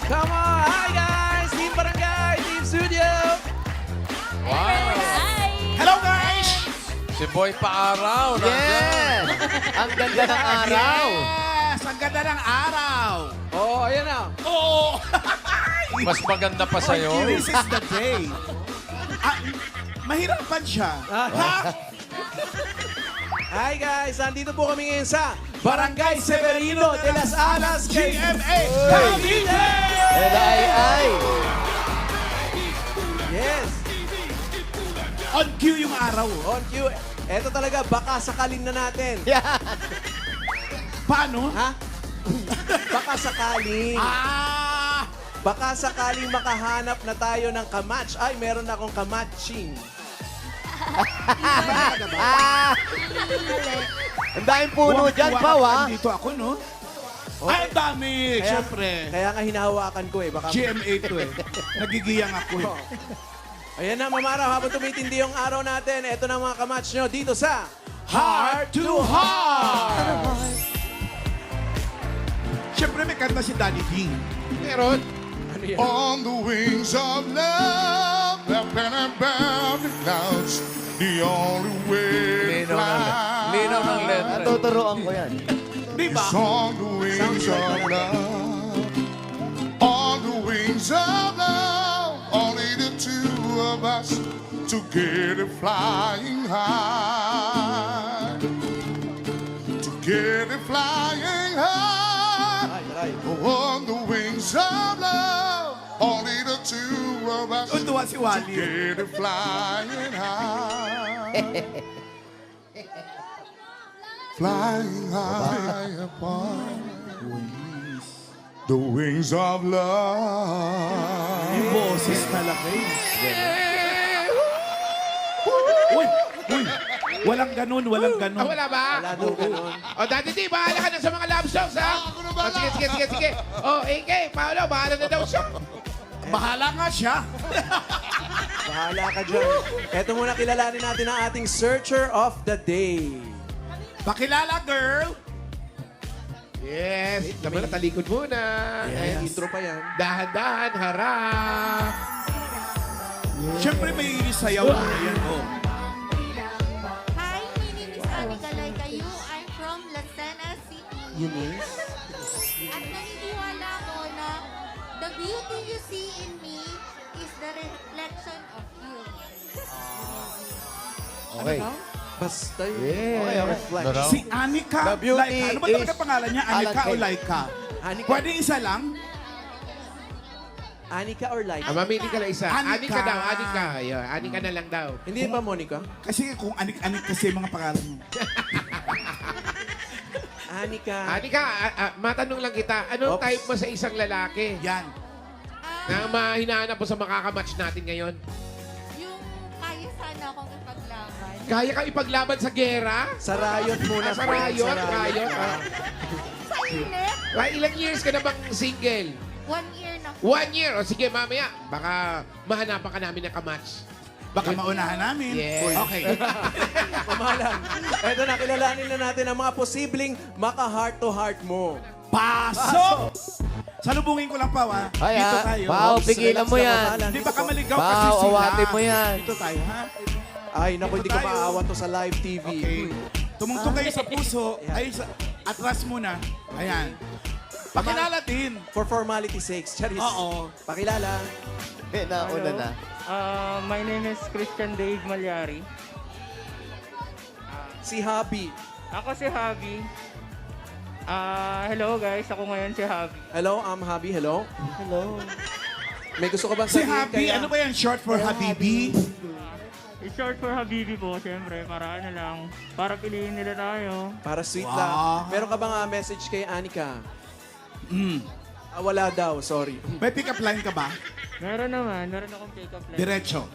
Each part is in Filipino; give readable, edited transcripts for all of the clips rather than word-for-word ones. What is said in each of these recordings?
Come on! Hi guys! Team Barangay! Team Studio! Wow! Hello, guys! Si Boy Paaraw. Yes! Ang ganda ng araw. Yes! Ang ganda ng araw! Oh, ayan na. Oo! Mas maganda pa sa'yo. This is the day. Mahirapan siya. Ha? Hi guys! Nandito po kami ngayon sa Barangay Severino de las Alas, GMA Cavite! Ay. Yes! On cue yung araw. On cue. Eto talaga, baka sakalin na natin. Yan. Paano? Ha? Baka sakaling. Baka sakaling makahanap na tayo ng kamatch. Ay, meron na akong kamatching. Ang daming puno dyan, Pao, ha? Dito ako, no? Ay, ang dami. Siyempre. Kaya nga hinahawakan ko eh. Baka... GMA to eh. Nagigiyang ako eh. Ayan na, Mamaraw, habang tumitindi yung araw natin, eto na mga kamatch nyo dito sa Heart to Heart! Siyempre, may kanta si Danny King. Meron. Ano yan? On the wings of love, up and above the clouds, the only way to fly. Linaw ng letra. Natuturoan ko yan. Di ba? It's on the wings of love, on the wings of love, only the two of us together flying high, together flying high. Ay. On the wings of love, only the two of us Tuwa si Wally. together flying high. Flying high upon the wings of love. Yung boses talaga eh. Uy! Uy! Walang ganun, walang ganun. Wala ba? Wala daw ganun. O, Daddy D, bahala ka na sa mga love songs, ha? O, sige. O, AK, Paolo, bahala na daw siya. Bahala nga siya. Bahala ka dyan. Eto muna, kilalanin natin ang ating Searcher of the Day. Pakilala, girl. Yes, naman na talikod muna. Ayan, And intro pa yan. dahan-dahan, harap. Siyempre may sayaw na yan, oh. Hi, my name is Anika Laikayu. I'm from Lucena City. Eunice? At naniniwala ko na the beauty you see in me is the reflection of you. Okay. Basta yun. Okay. Reflection. Si Anika The beauty Laika. Ano ba talaga is pangalan niya? Anika Alan o Kay. Laika? Anika. Pwede isa lang? Anika or Laika? Mamili ka lang isa. Anika. Anika daw, Anika. Yun, Anika na lang daw. Hindi ba, Monica? Kasi kung anik-anik kasi mga pangalan mo. Anika. Anika, matanong lang kita, anong Oops. type mo sa isang lalaki Yan. na mahinahanap mo sa makakamatch natin ngayon? Yung kaya sana akong ipaglaban. Kaya ka ipaglaban sa gera? Sa Riot muna. Sa friend. Riot, Sa Riot. Sa init, Ilang years ka na bang single? 1 year na. 1 year. O sige, mamaya, baka mahanapan ka namin ng kamatch. Baka maunahan namin. Yes. Okay. Mamalang. Eto na, kilalanin na natin ang mga posibleng maka-heart-to-heart mo. Pasok! Salubungin ko lang, Pao, ha? Ay, Dito ha? tayo. Pao, pigilan mo yan. Hindi baka maligaw kasi Pao, sila. awatin mo yan. Dito tayo, ha? Ay, naku, hindi ko tayo. maawan to sa live TV. Okay. Tumungtong kayo sa puso. Ay, sa atras muna. Ayan. Pakilala din. For formality sakes. Charis. Oo. Pakilala. Nauna na. My name is Christian Dave Malyari. Si Habi. Ako si Javi. Hello guys, ako ngayon si Javi. Hello, I'm Habi. Hello. Hello. May gusto ka bang Si sabihin Happy, kaya? ano ba yan? Short for Habibi? It's short for Habibi po, siyempre. Para ano lang, para piliin nila tayo. Para sweet Wow. lang. Meron ka bang message kay Anika? Wala daw, sorry. May pick-up line ka ba? Meron naman, meron akong pick-up line. Diretso.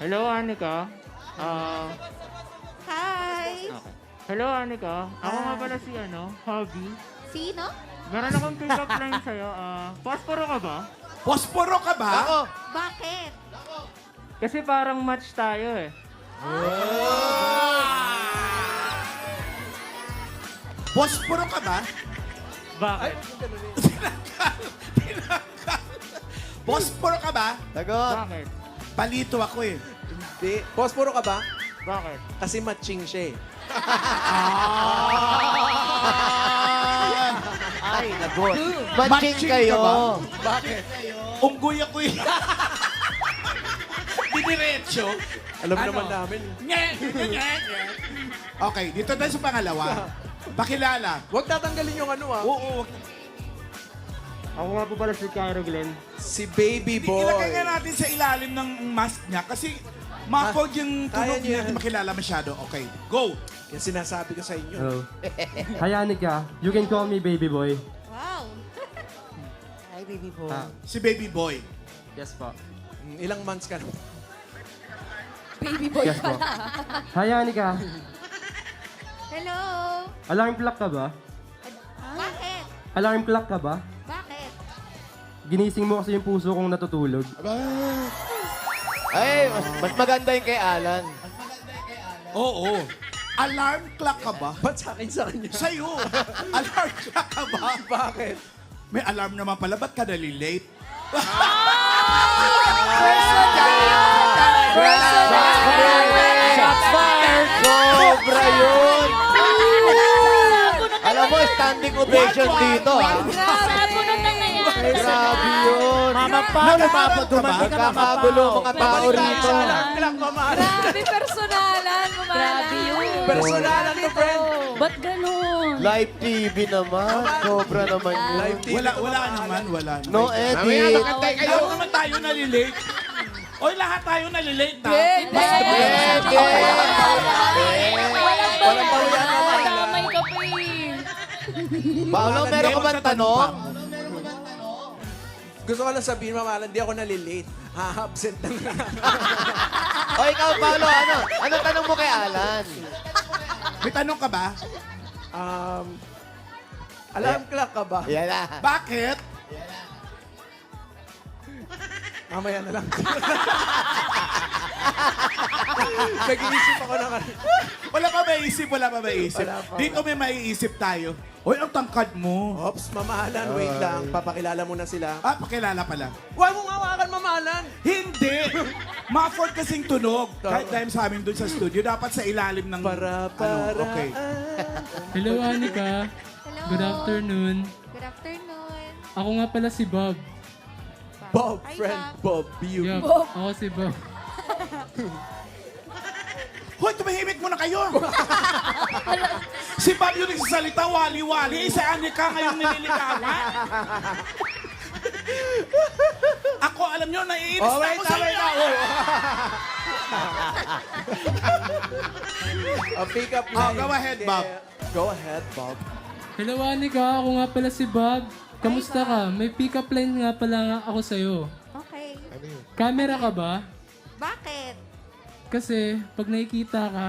Hello Anika. Hi! Okay. Hello Anika. Ako nga pala si Javi. Sino? Meron akong pick-up line sa'yo. Posporo ka ba? Posporo ka ba? Ako. Bakit? Kasi parang match tayo eh. Posporo ka ba? Bakit? Posporo ka ba? Sagot. Bakit? Palito ako eh. Hindi. Posporo ka ba? Bakit? Kasi matching siya eh. Ay, lagot. Matching kayo. ka ba? Bakit? Unggoy ako eh. Didiretso. Alam Ano? naman namin. Okay, dito tayo sa pangalawa. Pakilala. Huwag tatanggalin yung ano ah. Oo. Ako nga po pala si Cairo Glenn. Si Baby Boy. Ilagay nga natin sa ilalim ng mask niya kasi muffled yung Kaya tunog niyo niya. Hindi yan. makilala masyado. Okay, go. Yung sinasabi ko sa inyo. Hello. Hi, Anika. You can call me Baby Boy. Wow. Si Baby Boy. Yes po. Ilang months ka na? Yes po. Hi, Anika. Hello. Alarm clock ka ba? Bakit? Alarm clock ka ba? Bakit? Ginising mo kasi yung puso kong natutulog. Ay, mas maganda yung kay Alan. Oo. Alarm clock ka ba? Ba't sa akin sa kanya? Sa'yo. Alarm clock ka ba? Bakit? May alarm naman pala. Ba't ka nalilate? Shots fired! Sobra yun! Alam mo, standing ovation dito, ha? Grabe yun! Nagkakagulo mga tao rito. Alarm clock, mamahalan. Grabe, personalan. Grabe yun. Personalan to, friend. Ba't ganun? Live TV naman. Sobra naman yun. Live TV Wala, to, wala mamahalan. naman, wala naman. No Mamaya, edit. makantay kayo. Lahat naman tayo nalilate. Oy, lahat tayo nalilate na. Pwede. Walang bawian, mamahalan. Damay ka pa eh. Paolo, meron ka bang tanong? Gusto ko lang sabihin, mamahalan, di ako nalilate. Ha-absent lang. O ikaw, Paolo, ano? Ano tanong mo kay Alan? May tanong ka ba? Alarm clock ka ba? Yan na. Bakit? Mamaya na lang. Nag-iisip ako ng ano. Wala pa maiisip, wala pa maiisip. Wala pa. Dito may maiisip tayo. Oy, ang tangkad mo. Ops, mamahalan, wait lang. Papakilala muna sila. Ah, pakilala pala. Huwag mong hawakan, mamahalan! Hindi! Ma-afford kasing tunog. Kahit time sa amin dun sa studio, dapat sa ilalim ng... Para. okay. Hello, Anika. Hello. Good afternoon. Good afternoon. Ako nga pala si Bob. Bob, Hi, friend, Bob. Bob, beauty. Yup, ako si Bob. Hoy, tumahimik muna kayo! Si Bob yung nagsasalita, wali-wali. Isa Anika ngayong nililigawan. Ako, alam nyo, naiinis Oh, na wait ako na, sa wait inyo. na. Pick up Oh, line. go ahead, Bob. Go ahead, Bob. Hello, Anika. Ako nga pala si Bob. Kamusta ka? May pick-up line nga pala nga ako sa'yo. Okay. Camera ka ba? Bakit? Kasi pag nakikita ka,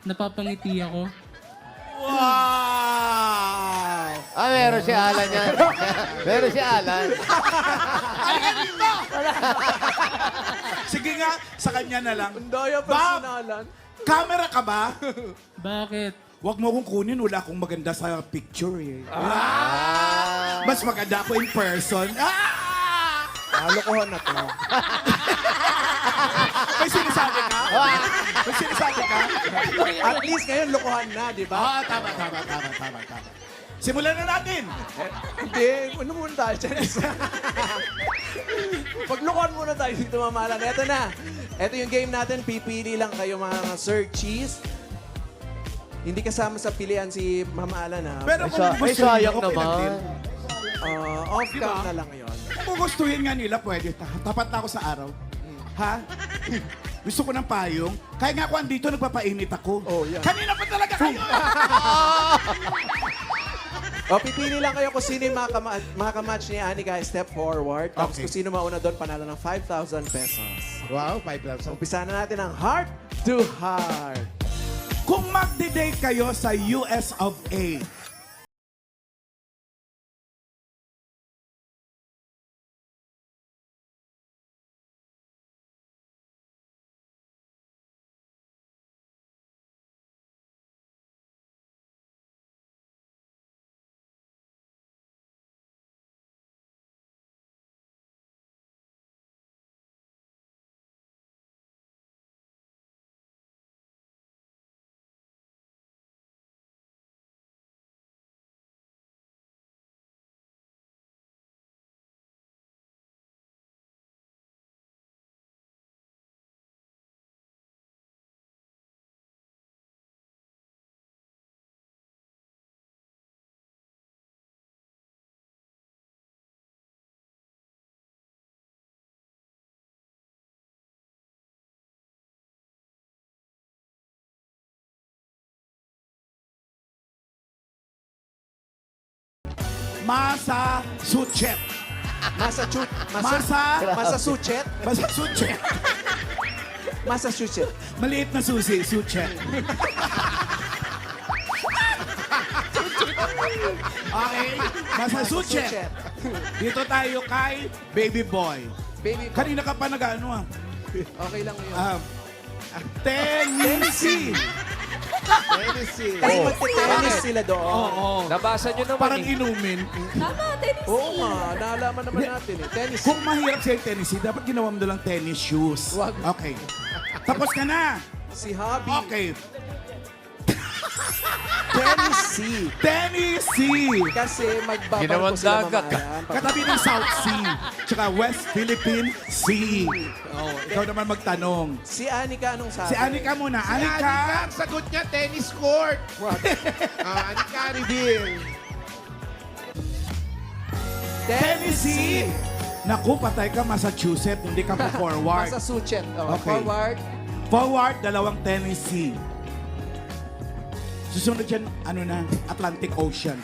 napapangiti ako. Wow! Ah, meron si Alan yan. Meron si Alan. Sige nga, sa kanya na lang. Ang daya Bob! personalan. Camera ka ba? Bakit? Huwag mo akong kunin, wala akong maganda sa picture eh. Mas maganda ako in person. Lokohan na to. May sinasabi ka? May sinasabi ka? At least ngayon, lokohan na, di ba? Tama. Simulan na natin. Hindi, ano muna tayo dyan? Maglokohan muna tayo dito, mamahalan. Eto na. Eto yung game natin. Pipili lang kayo mga Sir Cheese. Hindi kasama sa pilihan si Mama Alan, ha? Pero kung Ay, gusto sayang nyo, okay lang din. naman. Off-cam na lang ngayon. Kung gustuhin nga nila, pwede. Tapat na ako sa araw. Ha? Gusto ko ng payong. Kaya nga ako andito, nagpapainit ako. Oh, yeah. Kanina pa talaga kayo. Pipili lang kayo kung sino yung makamatch ni Anika, step forward. Tapos Okay. kung sino mauna doon, panalo ng 5,000 pesos. Wow, 5,000. Umpisa na natin ang heart to heart. Kung magdi-date kayo sa US of A, Massachusetts. Massachusetts. Massachusetts. Massachusetts. Maliit na susi, suchet. Okay, Massachusetts. Dito tayo kay Baby Boy. Baby, Kanina ka pa nag-ano okay lang yun. Tennessee. Kasi magte-tennis sila doon. Oo. Nabasa nyo naman Parang inumin. Tama, Tennessee. Oo nga, naalaman naman natin eh. Tennis. Kung mahirap sa'yo Tennessee, dapat ginawa mo lang tennis shoes. Wag. Okay. Tapos ka na. Si Hobby. Okay. Tennessee. Tennessee. Kasi magbabarko Ginawang sila dagat. mamayan. Katabi ng South Sea. Tsaka West Philippine Sea. Oh, ikaw naman magtanong. Si Anika, anong sabi? Si Anika muna. Si Anika, Anika. ang sagot niya, tennis court. Anika, reveal. Tennessee. Naku, patay ka Massachusetts. Hindi ka pa forward. Massachusetts. Oh, Okay. Forward. Forward, dalawang Tennessee. Susunod dyan, Atlantic Ocean.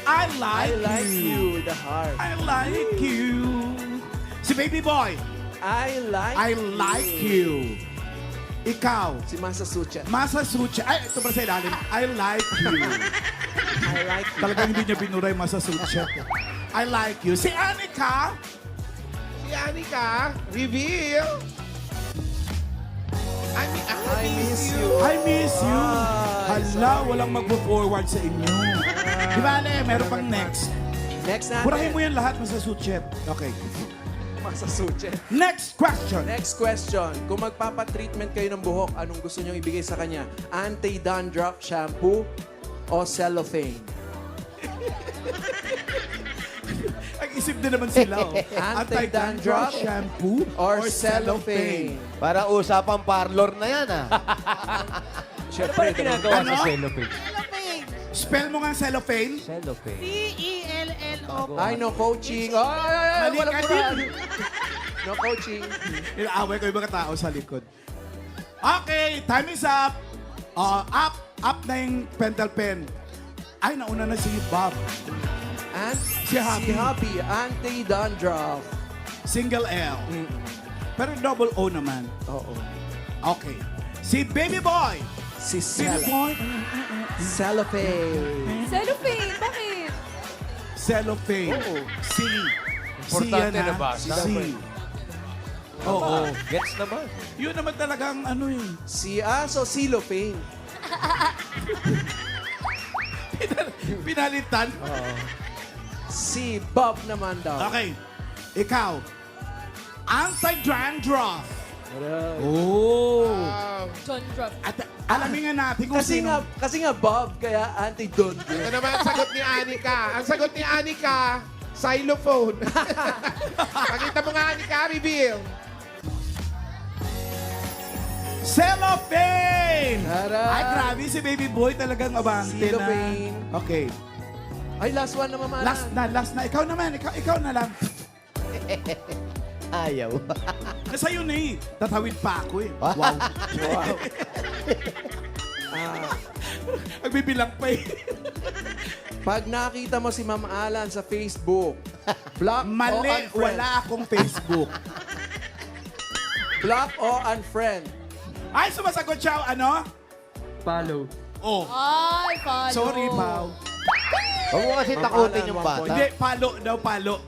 I I like like you. you, the heart. I like you. Si Baby Boy, I like you. Ikaw, Si Massachusetts. Massachusetts. Ay, ito ba sa ilalim? I like you. I like you. Talagang hindi niya binuray Massachusetts. I like you. Si Anika, Si Anika, reveal. I miss you. I miss you. Ah, Hala, walang magpo-forward sa inyo. Di ba, Ale? Meron pang next. Next natin. Burahin mo yan lahat, Massachusetts. Okay. Massachusetts. Next question. Next question. Kung magpapatreatment kayo ng buhok, anong gusto nyo ibigay sa kanya? Anti-dandruff shampoo o cellophane? Nag-isip din naman sila. Oh. Anti-dandruff shampoo Or cellophane? Para usapang parlor na yan, ah. Siyempre, ginagawa sa cellophane? Spell mo nga cellophane. C-E-L-L-O. Ay, no coaching. Ay, Mali walang ka kuraan. din. No coaching. Inaaway ko yung mga tao sa likod. Okay, time is up. Up na yung pentel pen. Ay, nauna na si Bob. And Si Happy. Anti-dandruff. Single L. Pero double O naman. Oo. Okay. Si Baby Boy. Si Baby Boy. cellophane. Cellophane, bakit? Cellophane. Oo. C. Importante yan, na ha? basa. C. Oo. Gets naman. Yun naman talagang ano yun. Si Aso, cellophane. Pinalitan. Si Bob naman daw. Okay. Ikaw. Anti-dandruff. Oh. John Drop. At alamin nga natin kung sino. Kasi nga Bob, kaya anti-dandruff. Ito naman ang sagot ni Anika. Ang sagot ni Anika, xylophone. Pakita mo nga, Anika, reveal. Cellophane! Tara! Ay, grabe si Baby Boy talagang abante na. Cellophane. Okay. Ay, last one na mama. Last na. Ikaw naman. Ikaw na lang. Ayaw. Nasa'yo na eh. Tatawid pa ako eh. Wow. Wow. Nagbibilang pa eh. Pag nakita mo si Ma'am Alan sa Facebook, block o Mali. unfriend. Wala akong Facebook. Block o unfriend. Ay, sumasagot siya. Ano? Follow. Oh. Ay, follow. Sorry, Pao. Huwag mo kasi Ma'am takutin Alan, yung 1 point. bata. Hindi,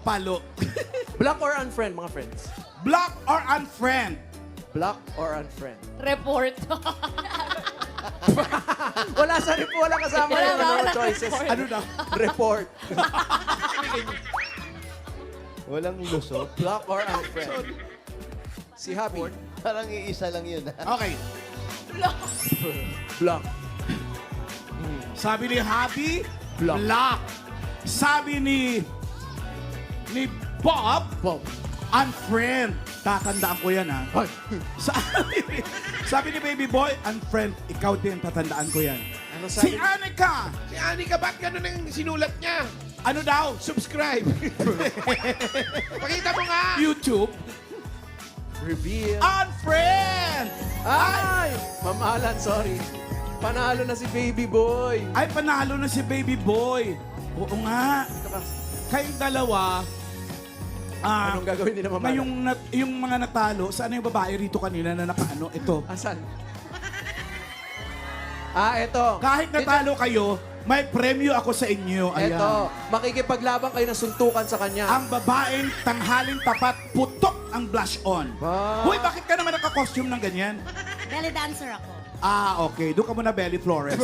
palo. Block or unfriend, mga friends? Block or unfriend? Block or unfriend? Report. Wala kasama Wala yung ba? no Wala choices. report. Ano na? Report. Walang lusot. Block or unfriend? Si Happy. Parang iisa lang yun. Okay. Block. Sabi ni Happy, Block. block. Sabi ni Bob, Bob. unfriend. Tatandaan ko yan, ha? Sabi ni Baby Boy, unfriend. Ikaw din, tatandaan ko yan. Ano Si sabi? Anika, Si Anika, ba't ganun ang sinulat niya? ano daw? Subscribe. Pakita mo nga. YouTube, Reveal. unfriend. Ay! Mamahalan, sorry. Panalo na si Baby Boy. Ay, panalo na si Baby Boy. Oo nga. Kayong dalawa, Anong gagawin nila mamahalan? yung mga natalo, saan yung babae rito kanina na nakaano? Ito. Asan? Ito. Kahit natalo kayo, may premyo ako sa inyo. Ayan. Ito. Makikipaglaban kayo ng suntukan sa kanya. Ang babaeng tanghaling tapat, putok ang blush on. Ba? Hoy, bakit ka naman naka-costume ng ganyan? Belly dancer ako. Okay. Doon ka muna, Belly Flores.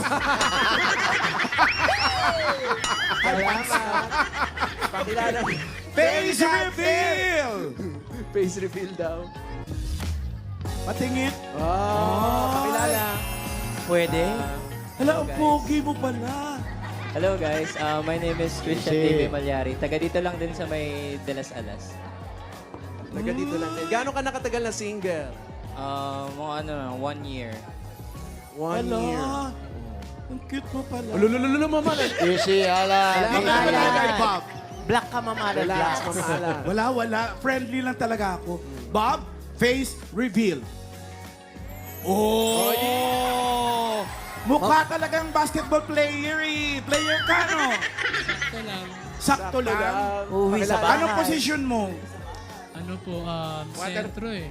Salamat. Pakilala. Face reveal! Face reveal daw. Patingin. Pakilala. Pwede? Hala, ang pogi mo pala. Hello guys, my name is Christian Kasi- TV Malyari. Taga dito lang din sa may De Las Alas. Taga dito lang din. Gaano ka nakatagal na single? Mga 1 year. 1 year. Ang cute mo pala. Lulululu mamahalan. Easy, Alan. Ikaw talaga kay Bob. Black ka mamahalan. Relax, mamahalan. Wala. Friendly lang talaga ako. Bob, face reveal. Oh! Mukha talagang basketball player eh. Player ka, no? Sakto lang. Sakto lang. Uwi sa Pakilala. bahay. Anong position mo? Ano po, sentro eh.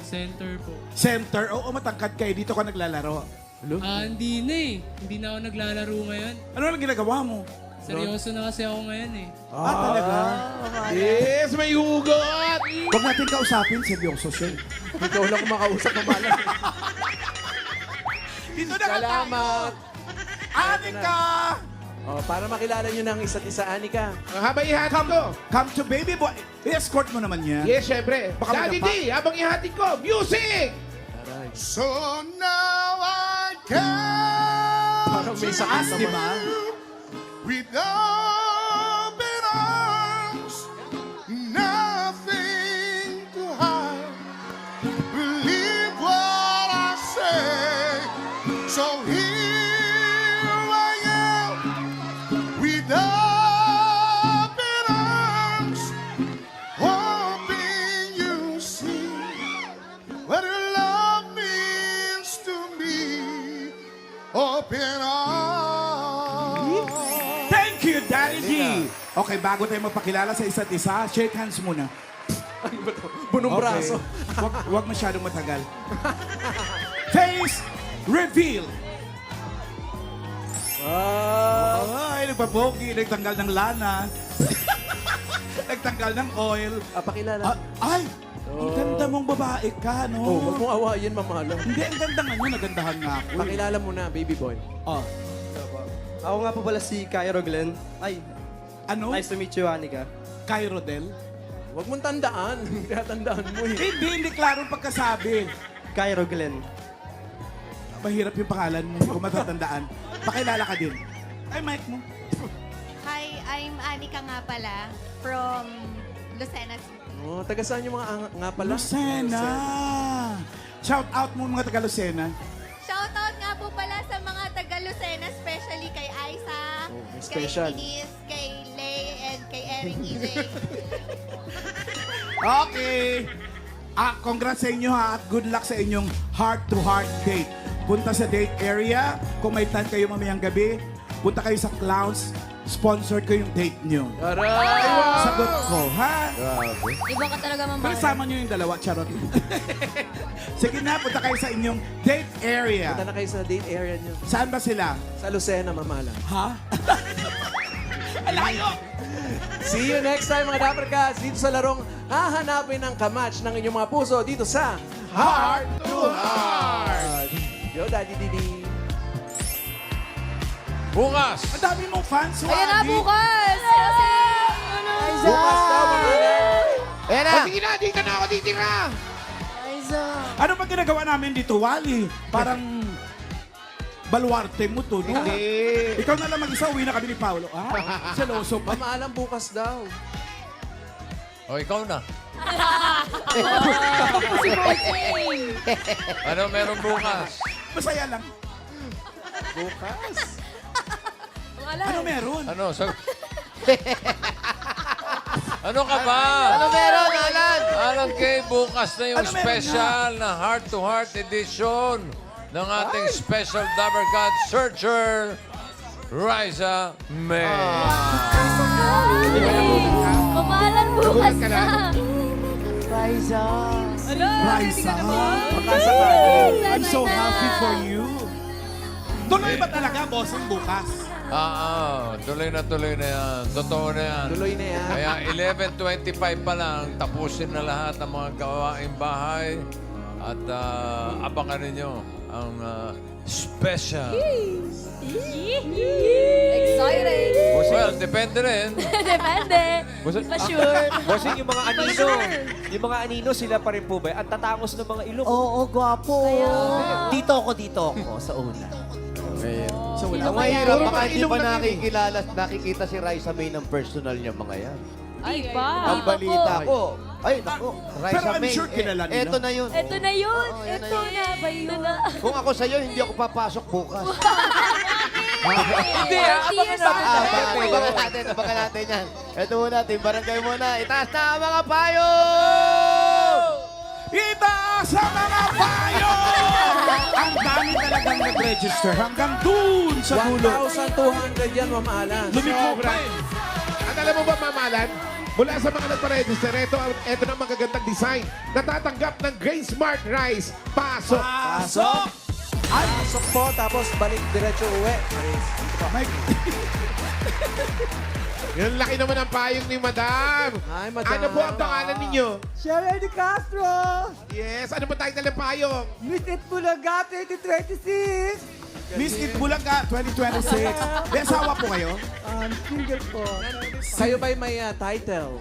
Center po. Center? Oo, matangkad kayo. Dito ka naglalaro. Hindi na eh. Hindi na ako naglalaro ngayon. Ano lang ginagawa mo? Seryoso na kasi ako ngayon eh. Talaga? Yes, may hugot. Huwag natin kausapin. Seryoso siya. Ikaw lang kumakausap mamahalan. Dito na ka tayo. Salamat. Anika! Para makilala nyo ng isa't isa, Anika. Ang haba ihati ko. Come to Baby Boy. I-escort mo naman yan. Yes, syempre. Baka Daddy madapa. D, habang ihati ko, music! So now I Parang come may to sakit Di ba? with open arms, nothing to hide. Believe what I say. So here I am with open arms, hoping you see what your love means to me. Open arms. Thank you, Daddy D. Okay, bago tayo magpakilala sa isa't isa, shake hands muna. Bunong braso. Wag masyadong matagal. Face reveal. Ay, nagpapogi, nagtanggal ng lana. Nagtanggal ng oil. Pakilala. Ay, ang ganda mong babae ka, no? Huwag mong awayin, mamahalan. Hindi, ang ganda nga niya, nagandahan nga ako. Pakilala mo na, Baby Boy. Oh, Ako nga po pala si Cairo Glenn. Ay, ano? nice to meet you, Anika. Kay Rodel? Huwag mong tandaan. Kaya tandaan mo eh. Hindi klaro pagkasabi. Cairo Glenn. Mahirap yung pangalan mo kung matatandaan. Pakilala ka din. Ay, mic mo. Hi, I'm Anika nga pala from Lucena City. Taga saan yung mga nga pala? Lucena. Shout out mo mga taga Lucena. Shoutout nga po pala sa mga taga Lucena, especially kay Aiza, may kay special. Denise, kay Lay, and kay Eric EJ. Okay. Congrats sa inyo ha at good luck sa inyong heart-to-heart date. Punta sa date area. Kung may time kayo mamayang gabi, punta kayo sa Clowns. Sponsored ko yung date nyo. Aray! Sagot ko, ha? Iba ka talaga Pero mamahalan. sama nyo yung dalawa, charot. Sige na, punta kayo sa inyong date area. Punta na kayo sa date area nyo. Saan ba sila? Sa Lucena, mamahalan. Ha? Alayo! See you next time, mga Dapper Cats, dito sa larong hahanapin ang kamatch ng inyong mga puso dito sa Heart to Heart. Yo, Daddy Didi. Bukas! Ang dami mong fans, Ayan na Wagi. bukas! Bukas daw, mga Ayan na. O sige na, dito na ako titira. Ano ba ginagawa namin dito, Wally? Parang baluarte mo to, no? Hindi. Ikaw na lang mag-isa, uwi na kami ni Paolo. Ah, seloso pa. Mamaalam bukas daw. O, ikaw na. Si Bossing. Ano meron bukas? Masaya lang. Bukas? Ano meron? Ano? Ano ka ba? Ano meron, Alan? Alan Kay, bukas na yung Ano meron special na heart-to-heart edition ng ating special Dabber God Searcher, Riza May. Mamahalan bukas Nagulat ka na. Raisa, Makasakali. I'm so happy for you. Tuloy ba talaga, bossing, bukas? Tuloy na yan. Totoo na yan. Tuloy na yan. Kaya 11:25 pa lang, tapusin na lahat ng mga gawaing bahay at abangan ninyo ang special. Excited. Well, depende rin. Depende. Hindi pa sure. Bossing, yung mga anino. Yung mga anino, sila pa rin po ba? Ang tatangos ng mga ilong. Oo, gwapo. Kaya. Dito ako sa una. So, ang mahirap, baka hindi pa nakikita si Raisa May ng personal niya mga yan. Di ba? Ang balita ko, ay, naku, Raisa Pero I'm May, sure kilala nila. eto na yun. Ito na yun. Oo, yan na Ito yun. na ba yun? Kung ako sa'yo, hindi ako papasok bukas. Hindi, abangan natin. Abangan natin yan. Ito muna, Team Barangay muna. Itaas na ang mga payo! Itaas ang mga payo! Ang dami talagang nag-register hanggang dun sa dulo. 1,200 yan, mamaalan. Lumiko pa eh. At alam mo ba, Mamalan? Mula sa mga nagpa-register, ito na magagandang design. Natatanggap ng Grain Smart Rice. Pasok! Pasok! Ay, Pasok po, tapos balik diretso uwi. Mike. Yung laki naman ang payong ni Madam. Ay, Madam. Ano po ang pangalan ninyo? Sharon De Castro! Yes, ano po title ng payong? Miss It Bulaga 2026! Miss It Bulaga 2026. May asawa po kayo? Single po. Kayo ba'y may title?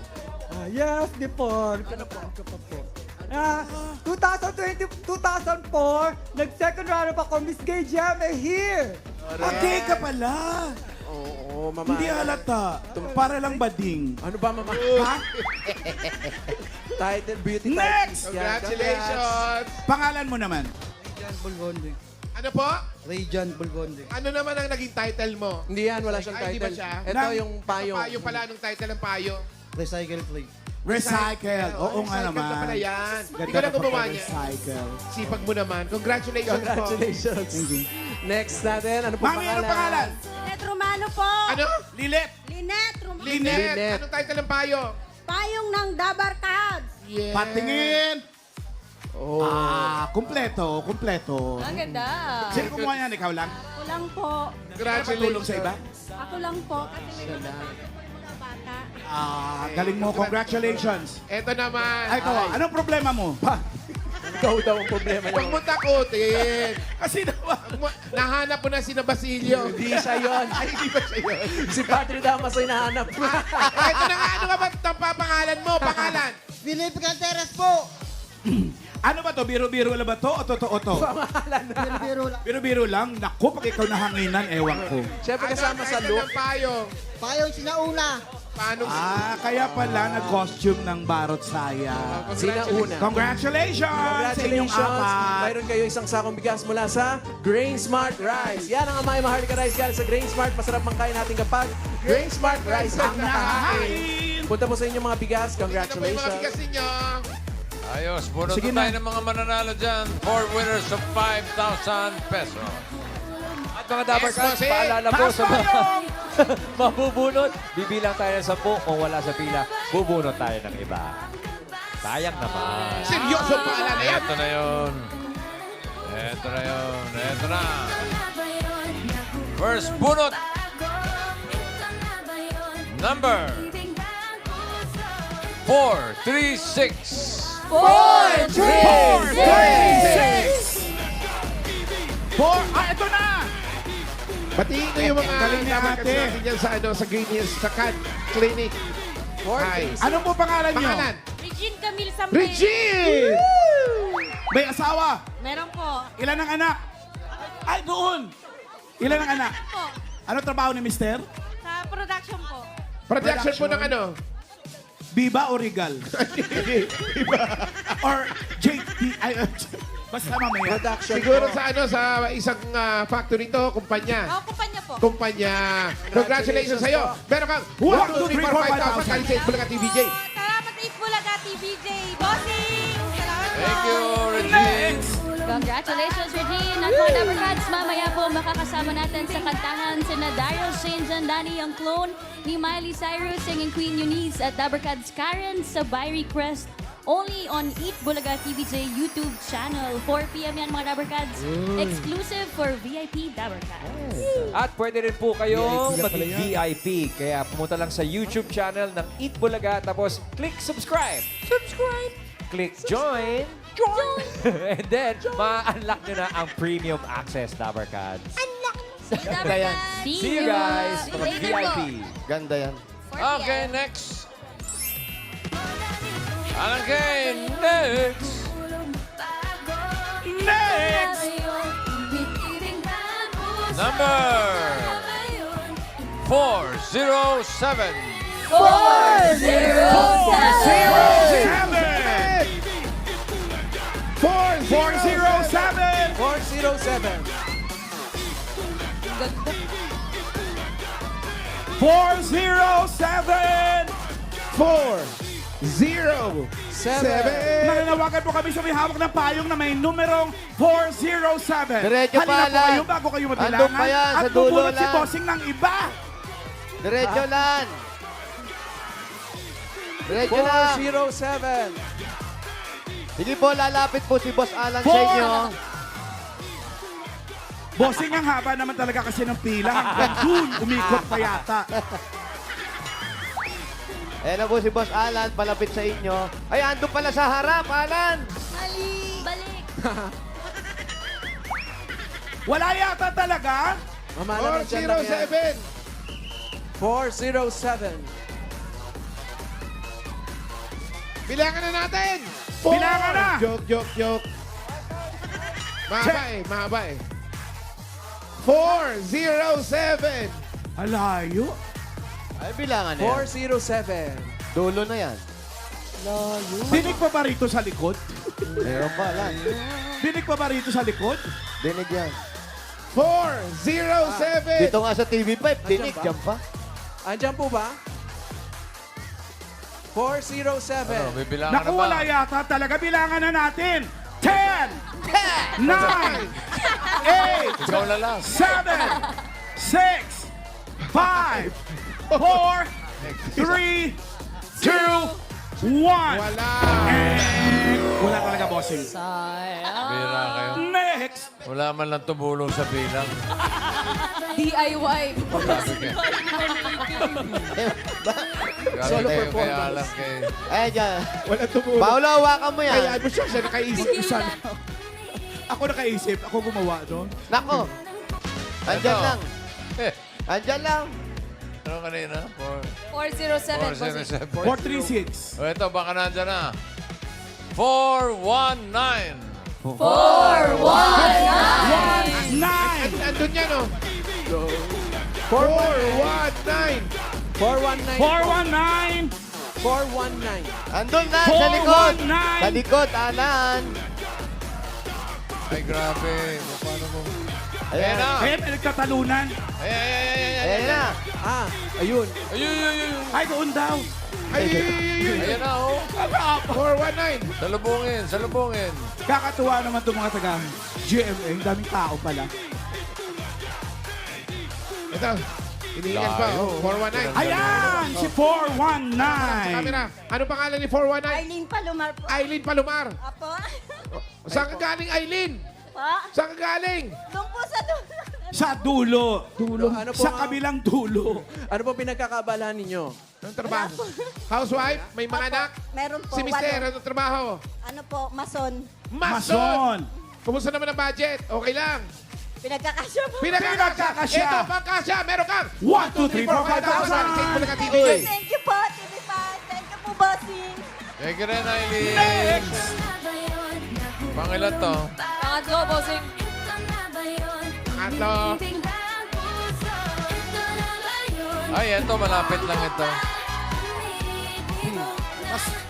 Yes, di po. Ano po? 2004, nag-second runner pa ako, Miss Gay Jam, here! Okay ka pala. Oo, mamaalan. Hindi halata. Para lang bading. Ano ba, mama? Ha? Title, beauty Next! title. Yan, Congratulations! Pangalan mo naman. Rayjan Bulgonde. Ano po? Rayjan Bulgonde. Ano naman ang naging title mo? Hindi yan, wala siyang Ay, di ba title. siya? Ito yung payong. Payo pala, anong title ng payo? Recycle play. Recycle. Oo nga Recycle naman. ka pala yan. Ganda Ikaw lang na gumawa niya. Recycle. Sipag mo naman. Congratulations po. Congratulations. Next natin, ano po Mami, ano pangalan? Linet Romano po. Ano? Lilet. Linet Romano. Linet. Linet. Anong title ng payo? Payong ng Dabar Cards. Yes. Patingin. Oh. Kumpleto. Ang ganda. Sino kumuha yan? Ikaw lang? Ako lang po. Patulong sa iba? Ako lang po. Kasi may mga bata. Galing mo. Congratulations. Ito naman. Ay, ikaw, anong problema mo? Ikaw daw ang problema Huwag niyo. mo takutin. Kasi naman. Nahanap mo na si na Basilio. Hindi siya yun. Ay, hindi ba siya yun? Si Patrick Damas ay nahanap. Ito na nga, ano ka ba ang pangalan mo? Pangalan? Philip Canteras po! Ano ba to? Biro-biro lang ba to? O totoo to? Biro lang. Biro-biro lang? Naku, pag ikaw nahanginan, ewan ko. Siyempre kasama sa title look. ng payong? Payong sinauna. Paano? Kaya pala nag-costume ng Barot Saya. Sinauna. Congratulations sa inyong Congratulations! apat. Mayroon kayo isang sakong bigas mula sa Grain Smart Rice. Yan ang Amay Maharlika Rice galing sa Grain Smart. Masarap mangkain natin kapag Grain Smart Rice ang nakahain. Punta po sa inyong mga bigas. Ito po yung mga Congratulations. bigas ninyo. Ayos, bunot Sige na tayo na. ng mga mananalo dyan. 4 winners of 5,000 pesos. At mga Dabber Yes, Cards, bossing. paalala po Taas sa mga payong! mabubunot. Bibilang tayo ng 10. Kung wala sa pila, bubunot tayo ng iba. Sayang naman. Seryoso paalala yan. Ito na yun. Ito na yun. Ito na. First bunot. Number 436. 4, ito na! Batiin ko yung mga Galing ni dapat ate. natin dyan sa, sa Green Hills, sa CAD Clinic. Hi. Ano po pangalan nyo? Pangalan? Regine Camille Sampere. Regine! May asawa. Meron po. Ilan ang anak? Ay, doon. Ilan ang anak? Po. Ano trabaho ni mister? Sa production po. Production po ng ano? Viva o Regal? Or JT? Basta mamaya. Production Siguro po. sa ano, sa isang factory to, kumpanya. Kumpanya po. Kumpanya. Congratulations sa'yo. Meron kang 1, 2, 3, 4, 5,000 kalit sa Bulaga TVJ. Salamat sa Bulaga TVJ. Bossing! Salamat po. Thank you, Regine. Congratulations, Regine! At mga Dabarkads, mamaya po makakasama natin sa kantahan sina Daryl Shane Jandani, ang clone ni Miley Cyrus, singing Queen Eunice at Dabarkads Karen sa By Request. Only on Eat Bulaga TVJ YouTube channel. 4 p.m. yan mga Dabarkads. Exclusive for VIP Dabarkads. At pwede rin po kayong maging VIP. Kaya pumunta lang sa YouTube channel ng Eat Bulaga. Tapos click subscribe. Click join. And then, ma-unlock nyo na ang premium access, Dabarkads. Ganda yan. See you guys, mga Later po. VIP. Ganda yan. Okay, next. Okay, next. Number 407. 407! 407. 407! 407. Nananawagan po kami sa may hawak ng payong na may numerong 407. Diretso Halina pa, po Lan. kayo bago kayo mabilangan. Andun pa yan, sa at dulo, bubulot si Lan. bossing ng iba. Diretso lang. Diretso lang. 407. Sige po, lalapit po si Boss Alan sa inyo. Bossing ang haba naman talaga kasi ng pila. Hanggang dun, umikot pa yata. Ayan na po si Boss Alan, palapit sa inyo. Ay, ando pala sa harap, Alan. Balik! Wala yata talaga. Mamala na dyan lang yan. 407. 407. Bilangan na natin. Bilangan na. Joke. Mahaba eh, mahaba eh. 407. Alayo. Ay, bilangan na yan. 407. Dulo na yan. Dinig pa ba rito sa likod? Meron pa, Alan. Dinig pa ba rito sa likod? Dinig yan. 407. Dito nga sa TV5, dinig. Diyan pa. Andyan po ba? 407. Ano, bibilangan Naku, na ba? wala yata talaga. Bilangan na natin. 10, 9, 8, Ikaw na lang. 7, 6, 5, 4, 3, 2, 1. Wala. Wala talaga, bossing. Bira kayo. Next. Wala man lang tumulong sa bilang. DIY. Galing kayo kay Alan kay... Ayan dyan. Wala tumulong. Paolo, hawakan mo Kaya yan. mo siya nakaisip. Ako nakaisip. Ako gumawa, no? Nako. Andyan Ito. lang. Eh, Andyan lang. ano kanina? 407. 436. O ito, baka nandyan na. 419. 419. 9, Andun yan, oh. 419. 419. 419, 419. Andun na, sa likod. 419. Sa likod, Alan. Ay, grabe. Paano mo? Ayan Ayan. na. Eh, may nagtatalunan. Ayan na. Ah, ayun. Ayun. Ay, doon daw. Ay, Ayan na, oh. 419. Salubungin. Kakatuwa naman itong mga taga GMA. Daming tao pala. Ito. Iniingan pa, oh. 419. Ayan! Si 419. Camera. Ano pangalan ni 419? Arlene Palomar po. Aileen Palomar. Apo. Saan ka galing, Aileen? Pa? Saan ka galing? Doon po sa doon. Sa dulo. Ano po Sa ang- kabilang dulo. Ano po pinagkakabalahan ninyo? Anong trabaho? Housewife? May mga anak? Meron po. Si Mister, anong trabaho? Ano po, mason. Mason. Kumusta naman ang budget? Okay lang. Pinagkakasya po. Pinagkakasya. Ito, pangkasya. Meron kang 1, 2, 3, 4, 5,000. Bulaga TV. Thank you po, TV5. Thank you po, bossing. Thank you rin, Aileen. Next! Pangilan to? Pangatlo, bossing. Ato. Ay, ito. Malapit lang ito.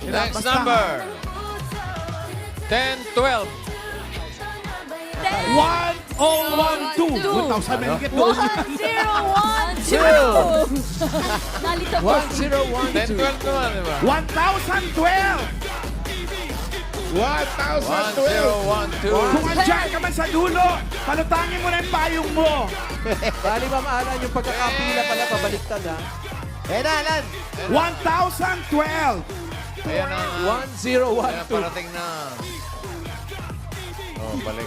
Next Basta. number. 10, 12. 1012. 1,000 mahigit doon. 1012. Nalito po. 10, 12 naman, di ba? 1,012. 1,012. 10, 1, 2. Kung andyan ka man sa dulo, palutangin mo na yung payong mo. Bali, Ma'am Alan, yung pagkakapila pala, pabaliktad, ha? Alan. 1,012. Ayan na. 1012. Ayan, parating na. Oh, balik.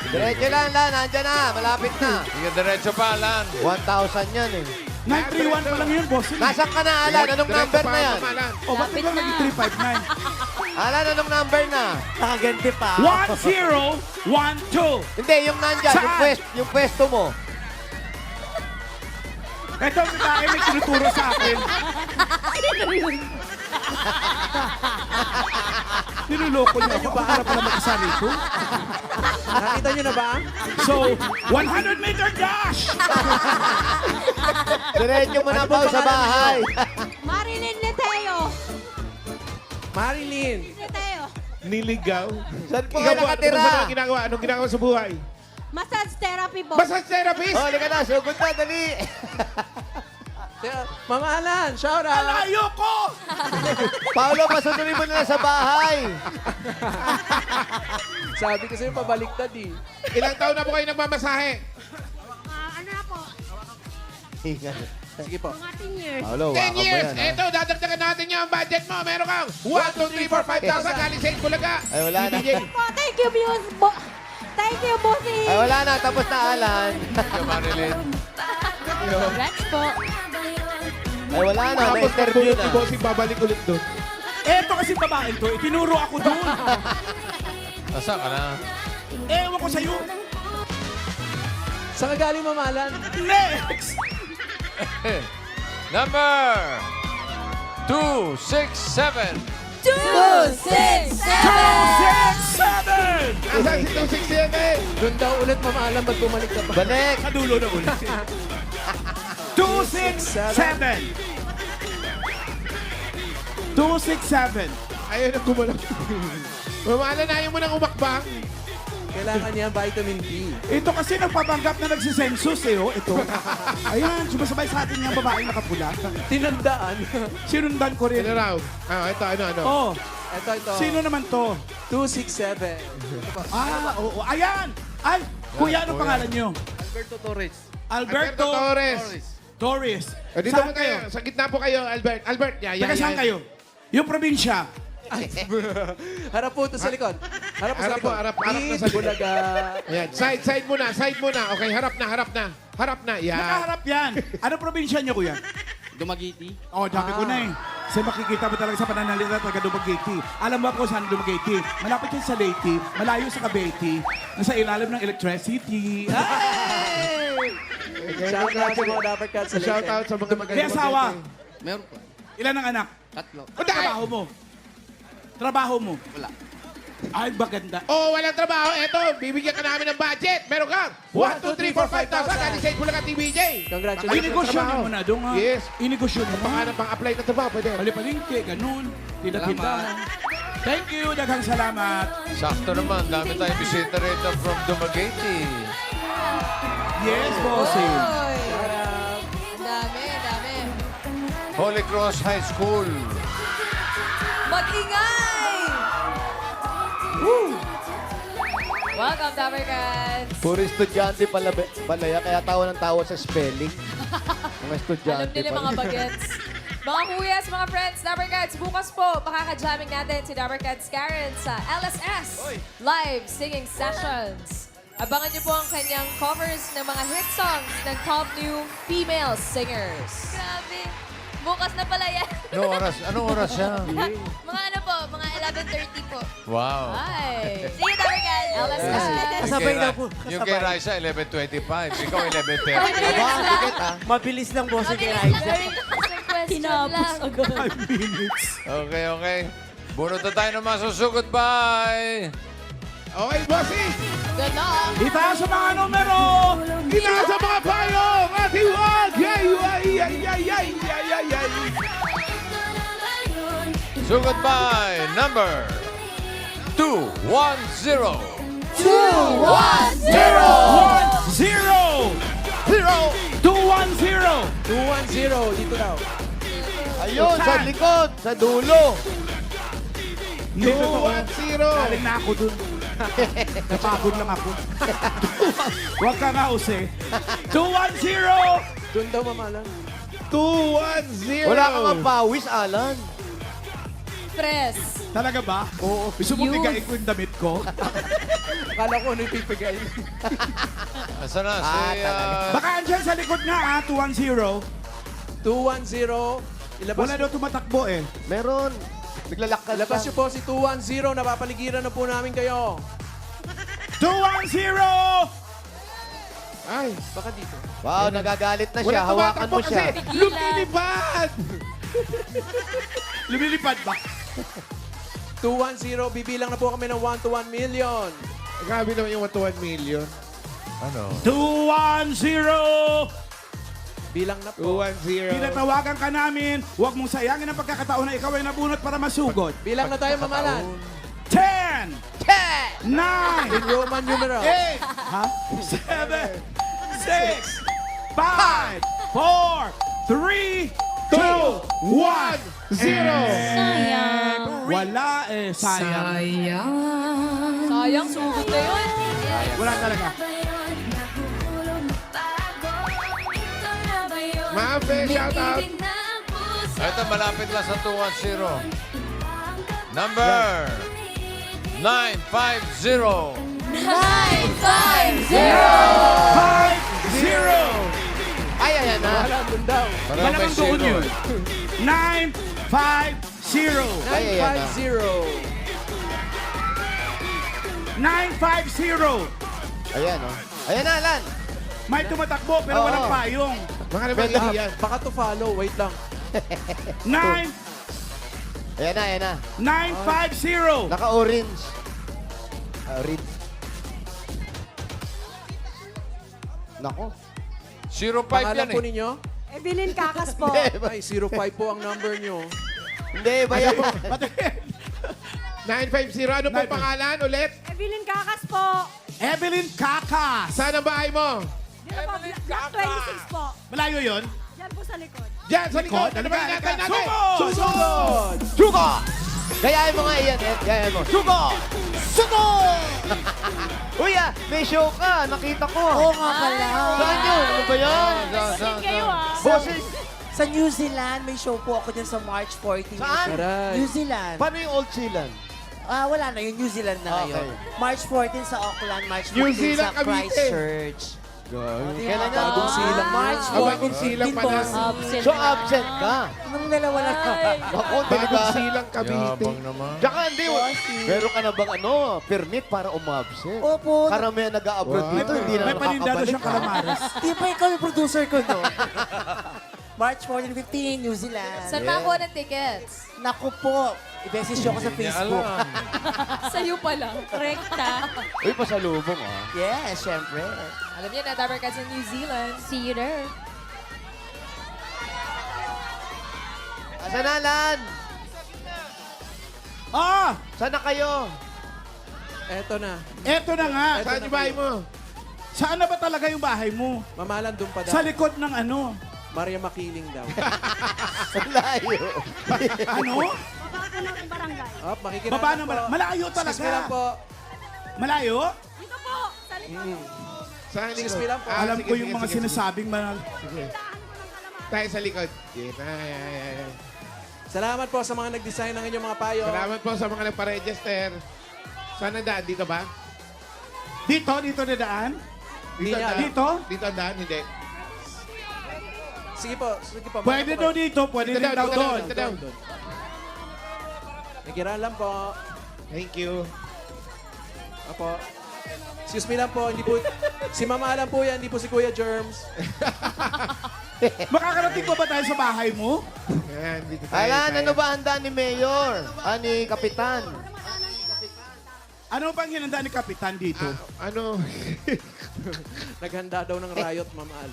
Diretso lang, Lan. Andyan na. Malapit na. Sige, diretso pa, Alan. 1,000 yan eh. 931 pa lang yun, boss. Nasaan ka na, Alan? Anong number na yan? O, ba't ikaw naging 359? Alan, anong number na? Nakaganti pa. 1012. Hindi, yung nandyan. Saan? Yung pwesto mo. Ito ang babae may tinuturo sa akin. Niloloko niya ako. Para pala mag-isa rito. Nakita nyo na ba? So, 100-meter dash! Diretso mo na Ano pa ba sa pangalan bahay. Marilyn Leteo. Marilyn. Leteo. Niligaw. Saan po Ikaw kayo po, nakatira? anong ginagawa? Anong ginagawa sa buhay? Massage therapy po. Massage therapist! Oh, halika na. Sugod na, dali. Ma'am Alan, shout out. Alayo ko! Paolo, pasunurin mo na sa bahay. Sabi ko sa'yo, pabaliktad, eh. Ilang taon na po kayo nagmamasahe? Ano na po? Sige po. Mga 10 years. Paolo, 10 waka mo years! yan, ha? Ito, dadagdagan natin yung budget mo. Meron kang 1, 2, 3, 4, 5,000 galing sa Bulaga. Ay, wala na. BBJ. Po, thank you, Thank you, bossing. Ay, wala na. Tapos na, Alan. Thank you, Marilyn. Congrats po. Ay, wala na. May Tapos interview pagpulot na. ni Bossing, babalik ulit doon. Eto kasi babae to, itinuro ako doon. Asa ka na? Ewan ko sa'yo. Saan ka galing, Ma'am Alan? Next! Number 2, 6, 7. 2, 6, 7. 7! Asan si 267? Doon daw ulit, Ma'am Alan, ba't bumalik ka pa? Balik. Sa dulo na ulit. 267. 267. Ayun ang gumalang. Mamala na ayaw mo nang umakbang. Kailangan niya vitamin D. Ito kasi nagpapanggap na nagsisensus eh, oh. Ito. Ayan, sumasabay sa atin yung babaeng nakapula. Tinandaan. Sinundan ko rin. Ano raw? Ito, ano? Oh, Ito. sino naman to? 267. Oo. Ayan! Ay, kuya, ano pangalan nyo? Alberto Alberto Torres. Dito Saan mo kayo. Sa gitna po kayo, Albert. Albert, Taga saan kayo? Yung probinsya. Harap po ito sa likod. Harap po sa Harap po, likod. harap na sa likod. Bulaga. Ayan, side muna. Okay, harap na. Harap na, yan. Nakaharap yan. Ano probinsya nyo, kuya? Dumaguiti. Oh, dami ko na eh. Kasi makikita mo talaga sa pananalita taga Dumaguete. Alam mo po saan Dumaguete? Malapit yan sa Leyte, malayo sa Cavite, nasa ilalim ng electricity. Shout out sa mga Dapper Cats sa Shout Leyte. out sa mga May asawa. Meron po. Ilan ang anak? 3. Ano trabaho mo? Trabaho mo? Wala. Ay, maganda. Oh, walang trabaho. Eto, bibigyan ka namin ng budget. Meron kang 1, 2, 3, 4, 5,000 galing sa Bulaga TVJ. Congratulations. Inegosyon mo na doon nga. Yes. Inegosyon mo Baka na. na pang-apply ng trabaho, pwede. Palipalingke, ganun. Tinda-tindahan. Thank you, daghang salamat. Sakto naman. Dami tayong bisita rito from Dumaguete. Yes, bossing. Dami. Holy Cross High School. Mag-ingay! Welcome, Dapper Cats. Puro estudyante palaya, kaya tawa ng tawa sa spelling. Mga Alam estudyante nila mga bagets. Mga kuyas, mga friends, Dapper Cats, bukas po, makaka-jamming natin si Dapper Cats Karen sa LSS Live Singing Sessions. Abangan niyo po ang kanyang covers ng mga hit songs ng top new female singers. Grabe. Bukas na pala yan. Anong oras siya? Mga ano po, mga 11:30 po. Wow. Hi. See you, Dapper Cats. LSS. Kasabay daw po. Yung kay Raisa, 11:25. Ikaw, 11:30. Mabilis lang. Mabilis lang boss kay Raisa. Very request Tinapos agad. 5 minutes. Okay, okay. Bunot na tayo ng masusugod. Bye! Okay, bossing! Itaas sa mga numero. Itaas sa mga payong! Ating wag! Yay! Yay! Yay! Yay! Yay! Yay! Yay! Sugod by number 210. 210, dito daw. Ayun, sa likod, sa dulo. Hindi totoo. 210. Galing na ako dun. Napagod lang ako. Huwag ka nga, Jose. 210! Doon daw mamalan. 210. Wala kang mapawis, Alan. Press. Talaga ba? Oo. Gusto mo bigayin ko yung damit ko? Akala ko ano yung pipigay. Asa na? Si, Baka andyan sa likod nga, 210. 210. Ilabas, Wala daw tumatakbo eh. Meron. Naglalakad ilabas niyo lang. po si 210. Napapaligiran na po namin kayo. 210! Ay, Baka dito. Wow, nagagalit na siya. wala Hawakan tumatakbo mo siya. kasi lumilipad. Lumilipad ba? 210. Bibilang na po kami ng 1 to 1 million. Grabe naman yung 1 to 1 million. ano? 210! Bilang na po. 210. Pinatawagan ka namin. Huwag mong sayangin ang pagkakataon na ikaw ay nabunot para masugod. Bilang na tayo mamalan. 10! 9! In Roman numeral. 8! 7! 6! 5! 4! 3! 2! 1! 0! Sayang. Wala eh, sayang. Sayang, sugod na yun. Wala talaga. Mafe, shout out. Ito, malapit lang sa 210. Number 950. 950! 5-0! Ay, ayan na. Wala doon daw. Parang may Malamang doon zero. yun. 9-5-0. Ay, ayan na. 950. 9-5-0. Ayan, oh. Ayan na, Alan. May tumatakbo pero Oo. walang payong. Baka naman Pwede. yan. Baka to follow. Wait lang. 9 Ayan na, ayan na. 9-5-0. Naka-orange. Orange. Nako. 05 Pangalan yan po eh. ninyo? Evelyn Kakas po. Ay, 05 po ang number nyo. Hindi, ba yan? 950. Ano po pangalan ulit? Evelyn Kakas po. Evelyn Kakas. Saan ang bahay mo? Dito po, Block 26 po. Malayo yun? Diyan po sa likod. Diyan, sa likod. Ano ba Halika, inatay halika. natin? Sugod! Sugod! Sugo! Gayahin mo nga yan, Ed. Gayahin mo. Sugo! Sugo! Uy, may show ka. Nakita ko. Oo nga pala. Saan yun? Ano ba yan? Kayo Boses. Sa New Zealand, may show po ako dyan sa March 14. Saan? Aray. New Zealand. Paano yung Old Zealand? Wala na yun. New Zealand na ngayon. Okay. March 14 sa Auckland, March 14 New Zealand, sa Cavite. Christchurch. Kailan yan? Bagong silang. March Bagong 14 silang din pa po. na. Absent So, na. absent ka. Nung dalawa na. Ako, Bagong talaga. silang Cavite. Yabang naman. Tsaka hindi, meron ka na bang permit para umabsent? Opo. Karamihan nag-a-abroad Wow. dito, hindi na May palindado nakakabalik. siyang calamares. Di ba ikaw yung producer ko, no? March 14, 15, New Zealand. Saan makakuha ng tickets? Naku po. I-message ko sa Hindi niya Facebook. alam. Sa'yo pa lang. Rekta. Uy, pasalubong ah. Yes, syempre. Alam niyo na, Dabber Cats in New Zealand. See you there. Asan na, Alan? Saan na kayo? Eto na. Eto na nga. Saan yung bahay mo? Saan na ba talaga yung bahay mo? Mamalan doon pa daw. Sa likod ng ano? Maria Makiling daw. Layo. Ano? Baba ka ng barangay. Up, makikilala Baba na po. malayo talaga. Excuse me lang po. Malayo? Dito po, sa likod. Saan Excuse me lang po. Alam sige, ko yung sige, mga sige, sige. sinasabing manal. Sige. Tayo sa likod. Sige. Ay. Salamat po sa mga nag-design ng inyong mga payo. Salamat po sa mga nagpa-register. Saan ang daan? Dito ba? Dito na daan? Hindi ang niya daan? alam. Dito? Dito ang daan? Hindi. Sige po, sige po. Pwede daw dito, pwede Dito din daw, daw dito daw, doon. dito daw. Nakikiran lang po. Thank you. Apo. Excuse me lang po, hindi po, si Mama lang po yan, hindi po si Kuya Germs. Makakarating pa ba tayo sa bahay mo? Ayan, dito tayo. Alan, tayo. ano ba handa ni Mayor? Ni Kapitan? Ano bang hinanda ni Kapitan dito? Ano? Naghanda daw ng riot, Ma'am Al.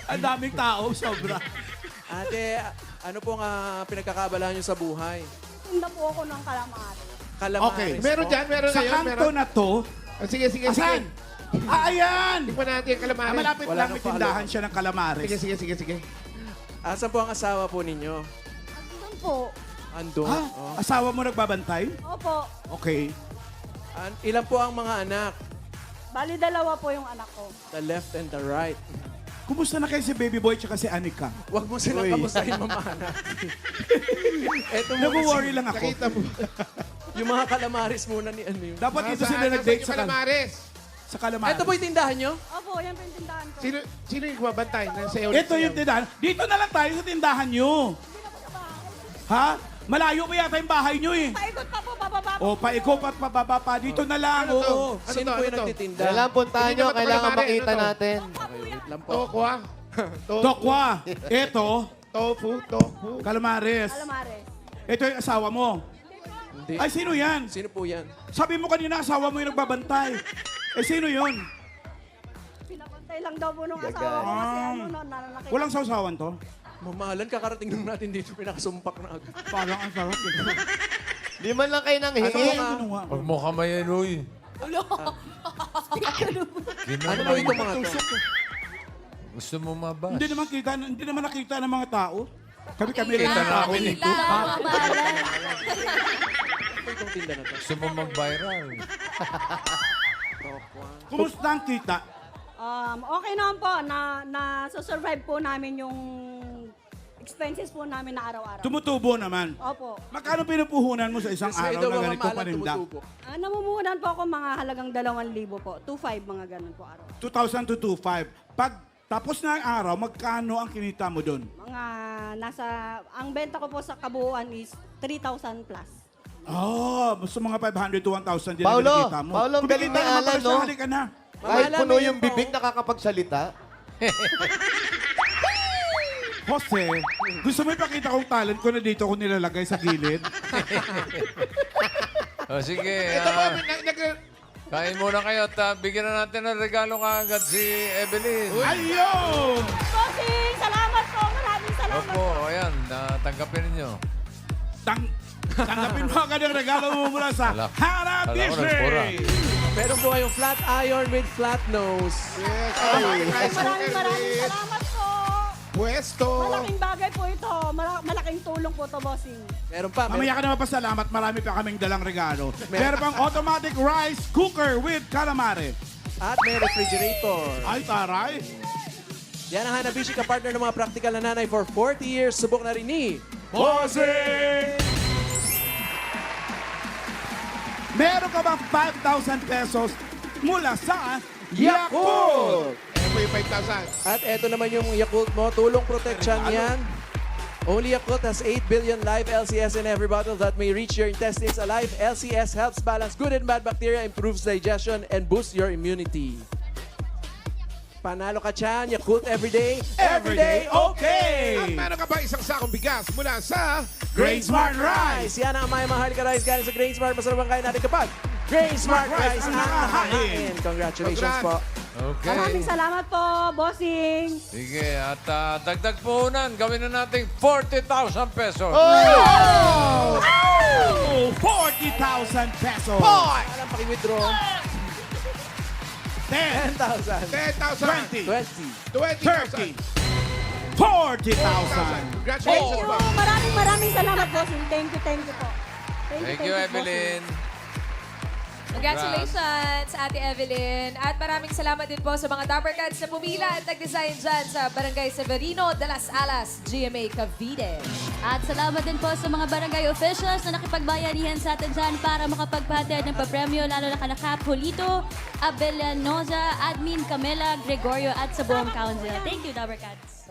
Ang daming tao, sobra. Ate, ano pong pinagkakabalahan nyo sa buhay? Tinda po ako ng calamari. Calamares Okay, Meron po. dyan, meron Sa na yun. kanto na to, Ah, sige, sige, asan? sige. Ayan! Tingnan natin yung calamari. Malapit Wala lang, nang may tindahan siya ng calamares. Sige, sige, sige, sige. Asan po ang asawa po ninyo? Doon po. Andun. Ha? Oh. Asawa mo nagbabantay? Opo. Okay. Ilan po ang mga anak? Bali, dalawa po yung anak ko. The left and the right. Kumusta na kayo si Baby Boy tsaka si Anika? Huwag mo silang Uy. kamustahin, Mama Ana. Eto muna Nag-worry lang ako. Nakita mo. yung mga calamares muna ni ano yun. Dapat dito Nasaan? sila nag-date Nasaan sa yung calamares? sa calamares. Ito po yung tindahan nyo? Opo, yan po yung tindahan ko. Sino yung kumabantay? Sayaw, Ito yung tindahan. Dito na lang tayo sa tindahan nyo. Ha? Malayo pa yata yung bahay nyo eh. Paikot pa po, bababa po. O, paikot at pababa pa. Dito na lang. Ano to? Oo. Ano Sino to? po yung Ano to? nagtitinda? Kailangan puntahan Hindi nyo, naman kailangan calamari, makita ano to? natin. Okay, wait lang po. Tokwa. Tokwa. Ito, Tofu. Tofu. calamares. Calamares. Ito yung asawa mo. Hindi. Ay, sino yan? Sino po yan? Sabi mo kanina, asawa mo yung nagbabantay. Eh, sino yun? Pinapantay lang daw po nung asawa ko kasi ano, nananakit. Walang sausawan to? Mamahalan, kakarating lang natin dito. Pinakasumpak na agad. Parang ang sarap. Di man lang kayo nang Ano hingi. ba kinuha? Huwag mo kamayin, uy. Ano Ginagawa po itong mga to? Gusto mo mabas? Hindi naman nakita ng mga tao. Kami Kita lang tao namin eh. dito. Ha? Ano po itong tinda na to? Gusto mo mag-viral? Kumusta ang kita? Okay naman po, na-survive po namin yung expenses po namin na araw-araw. Tumutubo naman. Opo. Magkano pinupuhunan mo sa isang Yes, may araw daw na ganito mamahalan, paninda? tumutubo. Namumuhunan po ako mga halagang 2,000 po. 2,500 mga ganun po araw. 2,000 to 2,500. Pag tapos na ang araw, magkano ang kinita mo doon? Mga ang benta ko po sa kabuuan is 3,000 plus. Oh, basta mga 500 to 1,000 din ang Paulo, kinikita mo. Paulo, ang galing Kumikita ni naman Alan, pala siya, no? halika na. Kahit Mamahalan puno mo yung po. bibig, nakakapagsalita. Jose, gusto mo ipakita kong talent ko na dito ko nilalagay sa gilid? O sige, Ito po, kain muna kayo at bigyan na natin ng regalo kaagad si Evelyn. Ayun! Bossing! Salamat po! Maraming salamat Opo, ayan, tanggapin ninyo. Tanggapin mo agad ang regalo mo mula sa Ala- Hanap ala ko nagpura. Disney! Meron po kayong flat iron with flat nose. Yes. Maraming salamat po! Pwesto. Malaking bagay po ito. Malaking tulong po to, bossing. Meron pa. Mamaya ka na mapasalamat, marami pa kaming dalang regalo. Meron pang automatic rice cooker with calamari. At may refrigerator. Ay, taray! Yan ang Hanabishi ka-partner ng mga practical na nanay for 40 years. Subok na rin ni Bossing! Meron ka bang 5,000 pesos mula sa Yakult? Ayan po yung 5,000. At eto naman yung Yakult mo. Tulong protection yan. Only Yakult has 8 billion live LCS in every bottle that may reach your intestines alive. LCS helps balance good and bad bacteria, improves digestion, and boosts your immunity. Panalo ka dyan. Yakult everyday. Everyday okay! At meron ka ba isang sakong bigas mula sa Grain Smart Rice! Yan ang may mahal ka rice galing sa Grain Smart. Masarap ang kain natin kapag Grain Smart Rice ang nakahain. Congratulations po. Okay. Maraming salamat po, bossing. Sige, at dagdag puhunan, gawin na natin 40,000 pesos. Oh! 40,000 pesos! Alam paki-withdraw. 10, 10,000. 10,000. 20. 30, 20,000. 40,000! Congratulations Thank you. po. Maraming salamat, bossing. Thank you po. Thank you, Evelyn. Congratulations, Ate Evelyn. At maraming salamat din po sa mga Dapper Cats na pumila at nag-design dyan sa Barangay Severino de las Alas, GMA Cavite. At salamat din po sa mga barangay officials na nakipagbayanihan sa atin dyan para makapagpatid ng papremyo, lalo na kanaka Polito, Abellanoza, Admin Camela, Gregorio at sa buong council. Thank you, Dapper Cats.